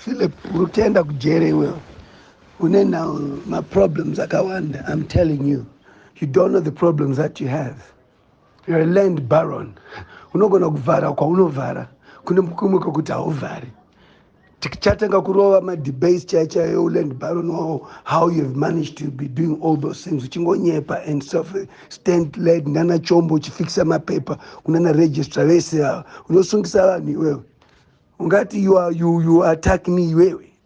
Phillip, utenda kujere wewe. Unena my problems akawanda. I'm telling you. You don't know the problems that you have. You're a land baron. Unogona kuvhara kwa unovhara. Kune mukumuka kuti hauvhari. Tikichatenga kurova ma-debates chaichayo land baron or how you've managed to be doing all those things. Uchingonyepa and self-stand-led nana chombo uchifixa mapepa. Unana registra vese. Unosungisa vanhu iwewe. Ungati you attack me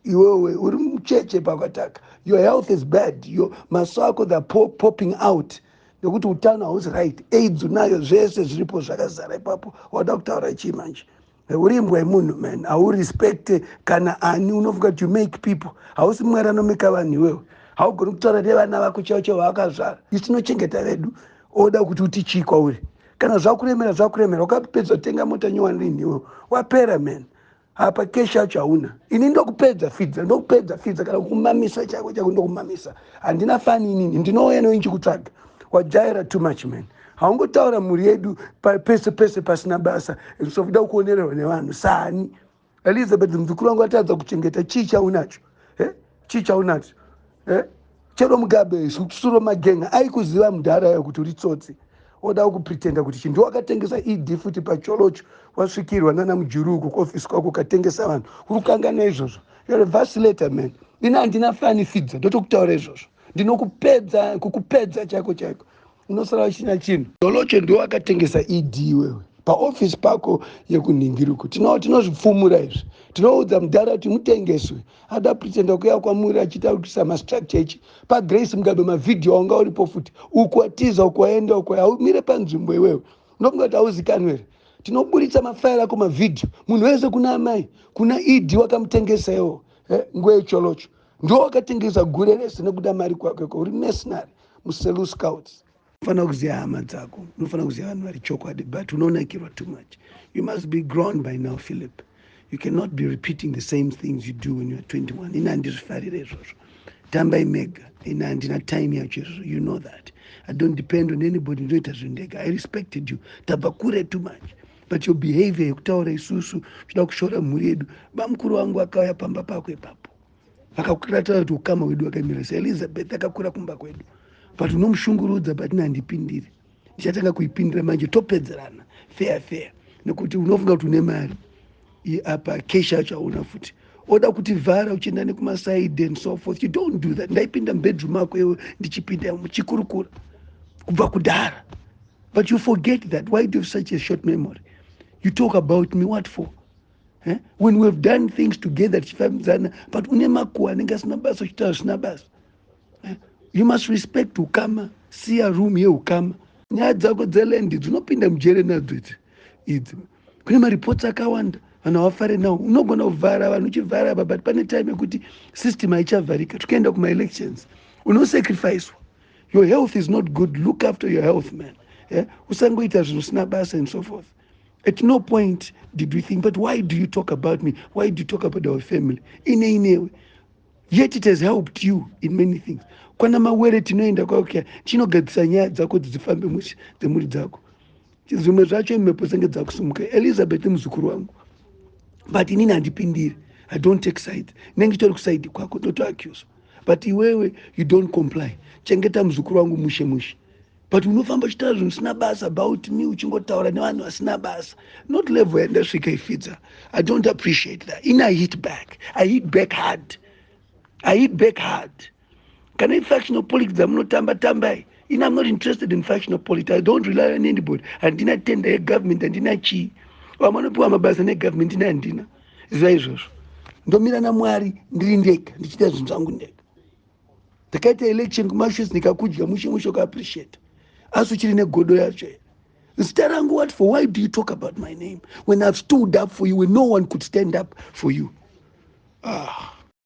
iwewe uri mucheche pakataka. Your health is bad. Your masako they're popping out. Nekuti utano hausi right. AIDS unayo zvese zviripo zvakazara ipapo. Wada kutaura chii manje? Uri imbwa yemunhu man. Hau respect kana ani unofunga to make people. Hausi mwari anomeka vanhu iwewe. Haugoni kutaura nevana vako chaicho vaakazvara. Isu tinochengeta vedu. Oda kuti uti chii kwauri. Kana zvakuremera wakapedza kutenga mota nyowani rini iwewe. Wapera man. Apa kesha yacho hauna. Ini ndokupedza fidza kana kumamisa chako ndokumamisa. Handina fani inini, ndinouya noinchi kutsvaga. Wajaira too much man. Haungotaura mhuri yedu pese pasina basa. Sofuda kuonererwa nevanhu sani. Elizabeth muzukuru wangu atadza kuchengeta chii chaunacho. Chii chaunacho. Chero Mugabe suro magenga aikuziva mudhara kuti uri tsotsi. Oda kupretenda kuti chinhu wakatengesa ED futi pacholocho wasvikirwa nana mujuruku kuofisi kwako ukatengesa vanhu uri kukangana izvozvo. You're a vacillator man. Ina handina fani fidza ndotokutaura izvozvo. Kukupedza chako. Unosara uchina chinhu. Cholocho ndiwo akatengesa ED iwewe. Paofisi pako yekunhingiruko tinozvipfumura izvi. Tinoudza mudhara kuti mutengeswe. Ada pretenda kuya kwamuri achita kuisa mastructure ichi. PaGrace Mugabe mavhidhiyo wanga uripo futi. Ukwatiza ukwaenda haumire panzvimbo iwewe. Unofunga kuti hauzikanwi here. Tinoburitsa mafaira ako mavhidhiyo. Munhu wese kuna amai. Kuna ED wakamutengesa iwo. Nguva yecholocho. Ndiwo wakatengesa gure rese nekuda mari kwako. Uri mercenary. Muselu Scouts. Unofana kuziva hama dzako. Unofana kuziva vanhu vari chokwadi. But unonakirwa too much. You must be grown by now, Phillip. You cannot be repeating the same things you do when you are 21. Ina handizvifarire izvozvo. Tamba imega. Ina handina time yacho izvozvo. You know that. I don't depend on anybody. Ndoita zvindega. I respected you. Tabva kure too much. But your behavior yekutaura isusu uchida kushora mhuri yedu. Bamukuru wangu akauya pamba pako ipapo. Akakurataura kuti ukama wedu wakamira sei. Elizabeth akakura kumba kwedu. But unomushungurudza but ina handipindiri. Ndichatanga kuipindira manje topedzerana. Fair. Nekuti unofunga kuti une mari. Apa kesha yacho hauna futi. Oda kuti vhara uchienda nekumasaidi and so forth. You don't do that. Ndaipinda mubedroom ako iwe ndichipinda muchikurukura. Kubva kudhara. But you forget that. Why do you have such a short memory? You talk about me, what for? When we have done things together, but unemakuwa nenga sina basa uchita sina basa. You must respect ukama. See a room here ukama. Nyaya dzako dzelendi dzinopinda mujere nadzo idzi. Kune maripoti akawanda. Vanhu havafare nawo. Unogona kuvhara vanhu uchivhara but pane time yekuti system haichavharika. Tukaenda kuma-elections. Unosacrificewa. Your health is not good. Look after your health, man. Usangoita zvinhu sina basa and so forth. At no point did we think, but why do you talk about me? Why do you talk about our family? Inewe. Yet it has helped you in many things. Kwana mawere tinoenda kwako chinogadzisa nyaya dzako dzifambe dzemhuri dzako. Zvimwe zvacho mhepo dzenge dzakusumuka. Elizabeth muzukuru wangu. But inini handipindiri. I don't take side. Nenge tori kusaidi kwako totoaccuse. But iwewe you don't comply. Chengeta muzukuru wangu mushe. But unofamba uchitaura zvinhu sina basa about me uchingotaura nevanhu vasina basa. Not level yandasvika ifidza. I don't appreciate that. I hit back. I hit back hard. Kana factional politics tamba. I'm not interested in factional politics. I don't rely on anybody. Handina tender government handina chi. Wamanopuwa mabasa government ina handina. Izvaizvozvo. Ndomira naMwari ndiri ndega ndichita zvinhu zvangu ndega. Takaita election kumashoes nikakudya mushe ka appreciate. Asi uchiri negodo yacho. Zita rangu what for? Why do you talk about my name when I've stood up for you when no one could stand up for you?